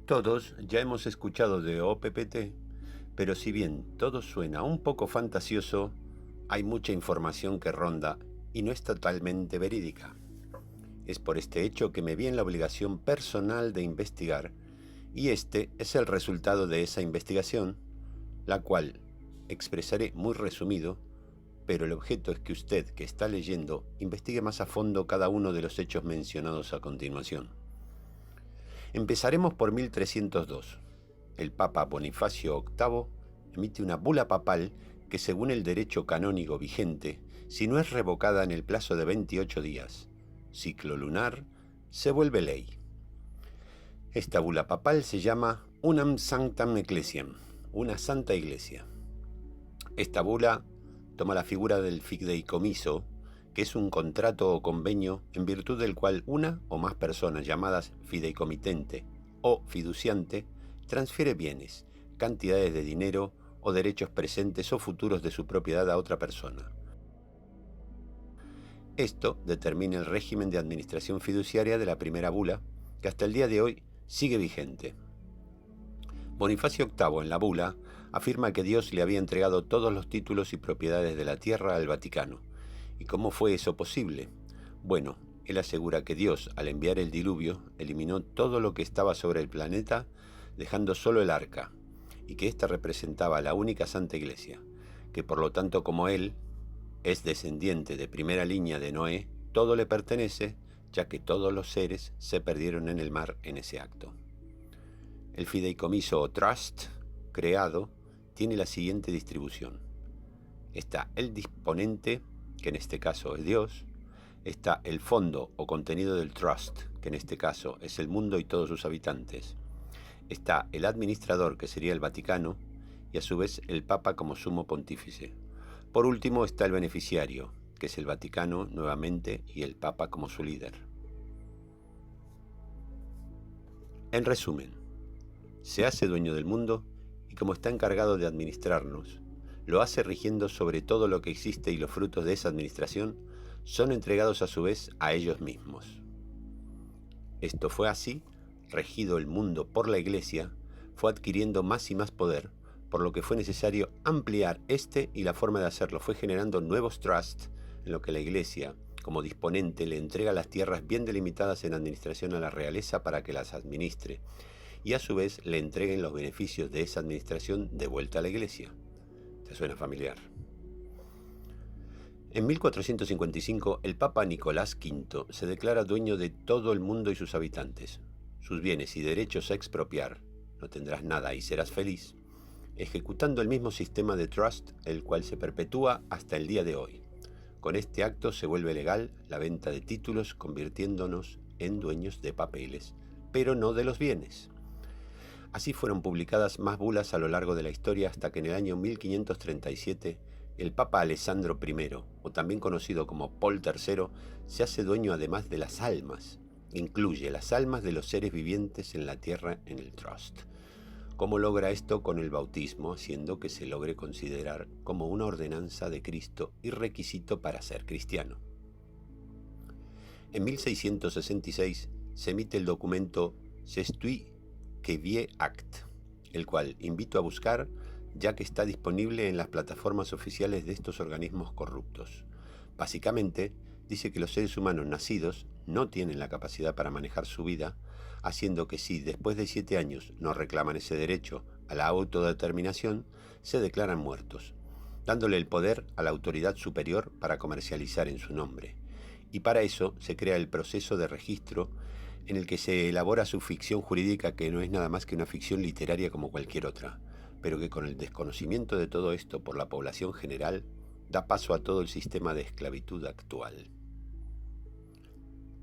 Todos ya hemos escuchado de OPPT, pero si bien todo suena un poco fantasioso, hay mucha información que ronda y no es totalmente verídica. Es por este hecho que me vi en la obligación personal de investigar, y este es el resultado de esa investigación, la cual expresaré muy resumido, pero el objeto es que usted que está leyendo investigue más a fondo cada uno de los hechos mencionados a continuación. Empezaremos por 1302. El Papa Bonifacio VIII emite una bula papal que, según el derecho canónico vigente, si no es revocada en el plazo de 28 días, ciclo lunar, se vuelve ley. Esta bula papal se llama Unam Sanctam Ecclesiam, una santa iglesia. Esta bula toma la figura del fideicomiso, que es un contrato o convenio en virtud del cual una o más personas llamadas fideicomitente o fiduciante transfiere bienes, cantidades de dinero o derechos presentes o futuros de su propiedad a otra persona. Esto determina el régimen de administración fiduciaria de la primera bula, que hasta el día de hoy sigue vigente. Bonifacio VIII en la bula afirma que Dios le había entregado todos los títulos y propiedades de la tierra al Vaticano. ¿Y cómo fue eso posible? Bueno, él asegura que Dios, al enviar el diluvio, eliminó todo lo que estaba sobre el planeta, dejando solo el arca, y que ésta representaba a la única Santa Iglesia, que por lo tanto, como él es descendiente de primera línea de Noé, todo le pertenece, ya que todos los seres se perdieron en el mar en ese acto. El fideicomiso o trust creado tiene la siguiente distribución. Está el disponente, que en este caso es Dios. Está el fondo o contenido del trust, que en este caso es el mundo y todos sus habitantes. Está el administrador, que sería el Vaticano, y a su vez el Papa como sumo pontífice. Por último está el beneficiario, que es el Vaticano nuevamente y el Papa como su líder. En resumen, se hace dueño del mundo y como está encargado de administrarnos, lo hace rigiendo sobre todo lo que existe y los frutos de esa administración son entregados a su vez a ellos mismos. Esto fue así, regido el mundo por la Iglesia, fue adquiriendo más y más poder, por lo que fue necesario ampliar este y la forma de hacerlo fue generando nuevos trusts en lo que la Iglesia, como disponente, le entrega las tierras bien delimitadas en administración a la realeza para que las administre, y a su vez le entreguen los beneficios de esa administración de vuelta a la Iglesia. ¿Te suena familiar? En 1455, el Papa Nicolás V se declara dueño de todo el mundo y sus habitantes. Sus bienes y derechos a expropiar, no tendrás nada y serás feliz, ejecutando el mismo sistema de trust, el cual se perpetúa hasta el día de hoy. Con este acto se vuelve legal la venta de títulos, convirtiéndonos en dueños de papeles, pero no de los bienes. Así fueron publicadas más bulas a lo largo de la historia hasta que en el año 1537 el Papa Alessandro I, o también conocido como Paul III, se hace dueño además de las almas. Incluye las almas de los seres vivientes en la tierra en el trust. ¿Cómo logra esto? Con el bautismo, haciendo que se logre considerar como una ordenanza de Cristo y requisito para ser cristiano. En 1666 se emite el documento Sestui Quevie Act, el cual invito a buscar ya que está disponible en las plataformas oficiales de estos organismos corruptos. Básicamente, dice que los seres humanos nacidos no tienen la capacidad para manejar su vida, haciendo que si después de 7 años no reclaman ese derecho a la autodeterminación, se declaran muertos, dándole el poder a la autoridad superior para comercializar en su nombre. Y para eso se crea el proceso de registro en el que se elabora su ficción jurídica, que no es nada más que una ficción literaria como cualquier otra, pero que con el desconocimiento de todo esto por la población general da paso a todo el sistema de esclavitud actual.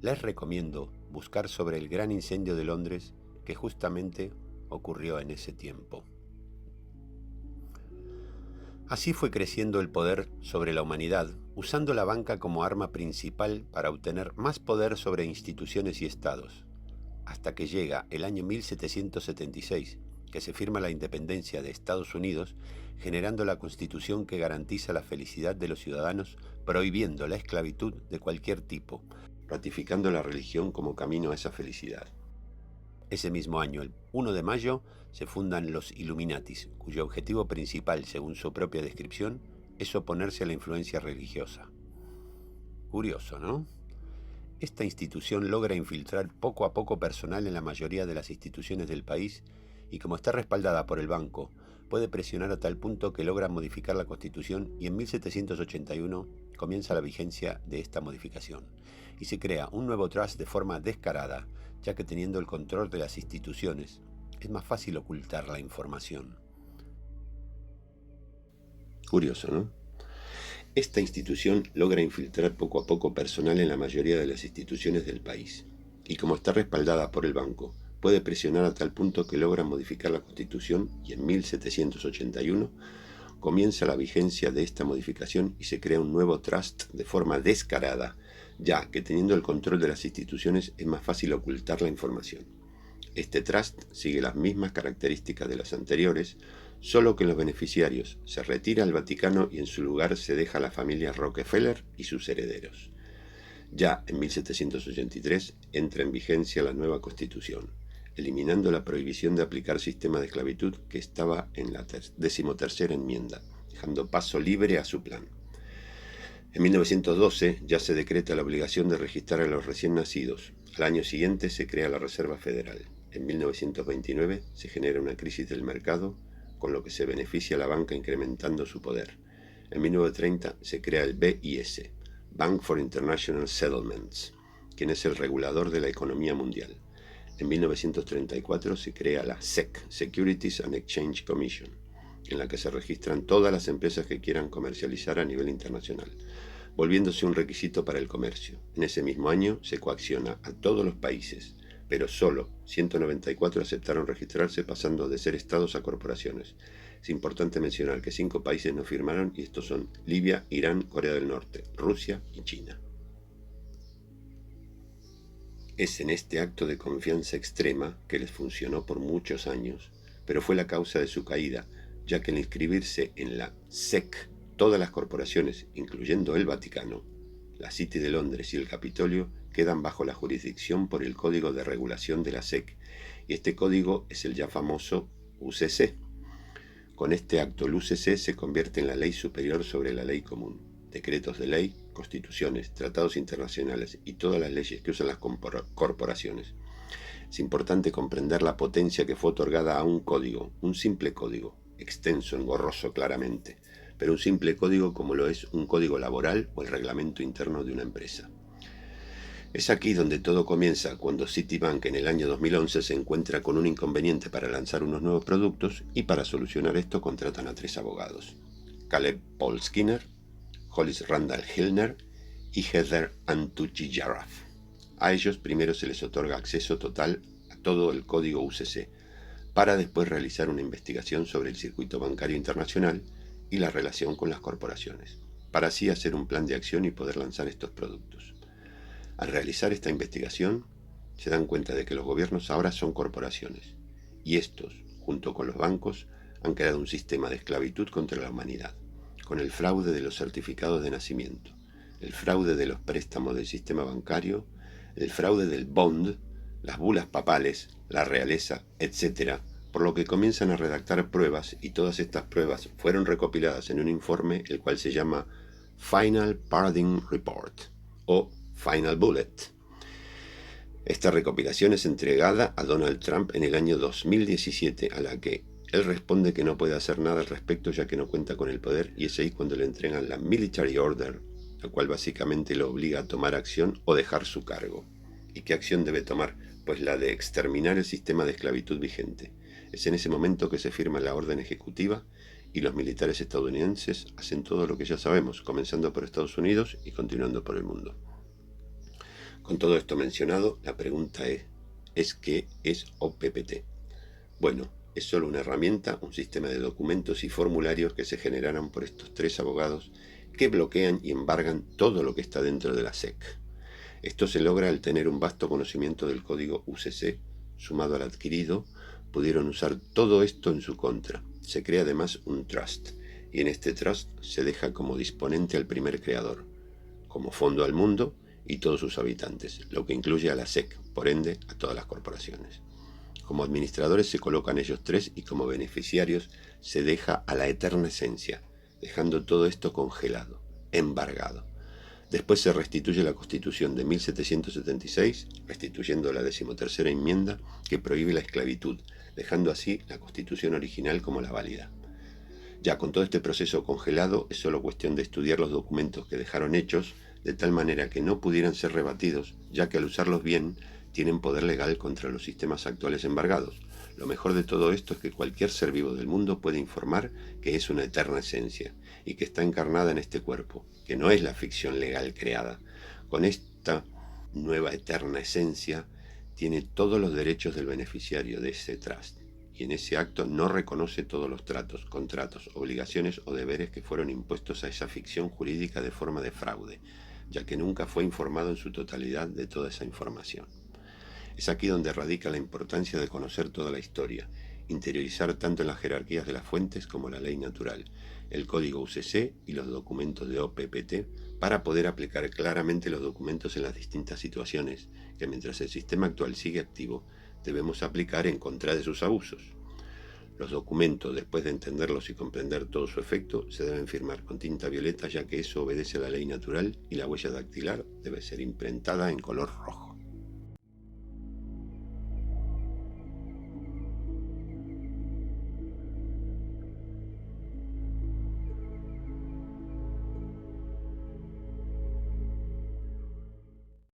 Les recomiendo buscar sobre el gran incendio de Londres que justamente ocurrió en ese tiempo. Así fue creciendo el poder sobre la humanidad, usando la banca como arma principal para obtener más poder sobre instituciones y estados, hasta que llega el año 1776, que se firma la independencia de Estados Unidos, generando la Constitución que garantiza la felicidad de los ciudadanos, prohibiendo la esclavitud de cualquier tipo, ratificando la religión como camino a esa felicidad. Ese mismo año, el 1 de mayo, se fundan los Illuminatis, cuyo objetivo principal, según su propia descripción, es oponerse a la influencia religiosa. Curioso, ¿no? Esta institución logra infiltrar poco a poco personal en la mayoría de las instituciones del país y, como está respaldada por el banco, puede presionar a tal punto que logra modificar la Constitución, y en 1781 comienza la vigencia de esta modificación y se crea un nuevo trust de forma descarada, ya que teniendo el control de las instituciones es más fácil ocultar la información. Curioso, ¿no? Esta institución logra infiltrar poco a poco personal en la mayoría de las instituciones del país y, como está respaldada por el banco, puede presionar a tal punto que logra modificar la Constitución, y en 1781 comienza la vigencia de esta modificación y se crea un nuevo trust de forma descarada, ya que teniendo el control de las instituciones es más fácil ocultar la información. Este trust sigue las mismas características de las anteriores, solo que los beneficiarios se retira al Vaticano y en su lugar se deja a la familia Rockefeller y sus herederos. Ya en 1783 entra en vigencia la nueva Constitución, eliminando la prohibición de aplicar sistema de esclavitud que estaba en la 13ª enmienda, dejando paso libre a su plan. En 1912 ya se decreta la obligación de registrar a los recién nacidos. Al año siguiente se crea la Reserva Federal. En 1929 se genera una crisis del mercado, con lo que se beneficia a la banca incrementando su poder. En 1930 se crea el BIS, Bank for International Settlements, quien es el regulador de la economía mundial. En 1934 se crea la SEC, Securities and Exchange Commission, en la que se registran todas las empresas que quieran comercializar a nivel internacional, volviéndose un requisito para el comercio. En ese mismo año se coacciona a todos los países, pero solo 194 aceptaron registrarse, pasando de ser estados a corporaciones. Es importante mencionar que 5 países no firmaron, y estos son Libia, Irán, Corea del Norte, Rusia y China. Es en este acto de confianza extrema que les funcionó por muchos años, pero fue la causa de su caída, ya que al inscribirse en la SEC, todas las corporaciones, incluyendo el Vaticano, la City de Londres y el Capitolio, quedan bajo la jurisdicción por el Código de Regulación de la SEC, y este código es el ya famoso UCC. Con este acto, el UCC se convierte en la ley superior sobre la ley común. Decretos de ley, constituciones, tratados internacionales y todas las leyes que usan las corporaciones. Es importante comprender la potencia que fue otorgada a un código, un simple código, extenso, engorroso claramente, pero un simple código como lo es un código laboral o el reglamento interno de una empresa. Es aquí donde todo comienza, cuando Citibank en el año 2011 se encuentra con un inconveniente para lanzar unos nuevos productos, y para solucionar esto contratan a 3 abogados: Caleb Paul Skinner, Hollis Randall Hillner y Heather Antucci-Jarraf. A ellos primero se les otorga acceso total a todo el código UCC, para después realizar una investigación sobre el circuito bancario internacional y la relación con las corporaciones, para así hacer un plan de acción y poder lanzar estos productos. Al realizar esta investigación, se dan cuenta de que los gobiernos ahora son corporaciones, y estos, junto con los bancos, han creado un sistema de esclavitud contra la humanidad, con el fraude de los certificados de nacimiento, el fraude de los préstamos del sistema bancario, el fraude del bond, las bulas papales, la realeza, etc., por lo que comienzan a redactar pruebas, y todas estas pruebas fueron recopiladas en un informe, el cual se llama Final Paradigm Report, o Final Bullet. Esta recopilación es entregada a Donald Trump en el año 2017, a la que él responde que no puede hacer nada al respecto, ya que no cuenta con el poder, y es ahí cuando le entregan la Military Order, la cual básicamente lo obliga a tomar acción o dejar su cargo. ¿Y qué acción debe tomar? Pues la de exterminar el sistema de esclavitud vigente. Es en ese momento que se firma la orden ejecutiva, y los militares estadounidenses hacen todo lo que ya sabemos, comenzando por Estados Unidos y continuando por el mundo. Con todo esto mencionado, la pregunta es ¿qué es OPPT? Bueno, es solo una herramienta, un sistema de documentos y formularios que se generarán por estos 3 abogados que bloquean y embargan todo lo que está dentro de la SEC. Esto se logra al tener un vasto conocimiento del código UCC, sumado al adquirido. Pudieron usar todo esto en su contra. Se crea además un trust, y en este trust se deja como disponente al primer creador, como fondo al mundo y todos sus habitantes, lo que incluye a la SEC, por ende a todas las corporaciones. Como administradores se colocan ellos tres y como beneficiarios se deja a la eterna esencia, dejando todo esto congelado, embargado. Después se restituye la Constitución de 1776, restituyendo la 13ª enmienda que prohíbe la esclavitud, dejando así la Constitución original como la válida. Ya con todo este proceso congelado, es solo cuestión de estudiar los documentos que dejaron hechos, de tal manera que no pudieran ser rebatidos, ya que al usarlos bien, tienen poder legal contra los sistemas actuales embargados. Lo mejor de todo esto es que cualquier ser vivo del mundo puede informar que es una eterna esencia, y que está encarnada en este cuerpo, que no es la ficción legal creada. Con esta nueva eterna esencia, tiene todos los derechos del beneficiario de ese trust, y en ese acto no reconoce todos los tratos, contratos, obligaciones o deberes que fueron impuestos a esa ficción jurídica de forma de fraude, ya que nunca fue informado en su totalidad de toda esa información. Es aquí donde radica la importancia de conocer toda la historia, interiorizar tanto en las jerarquías de las fuentes como la ley natural, el código UCC y los documentos de OPPT, para poder aplicar claramente los documentos en las distintas situaciones que, mientras el sistema actual sigue activo, debemos aplicar en contra de sus abusos. Los documentos, después de entenderlos y comprender todo su efecto, se deben firmar con tinta violeta, ya que eso obedece a la ley natural y la huella dactilar debe ser imprentada en color rojo.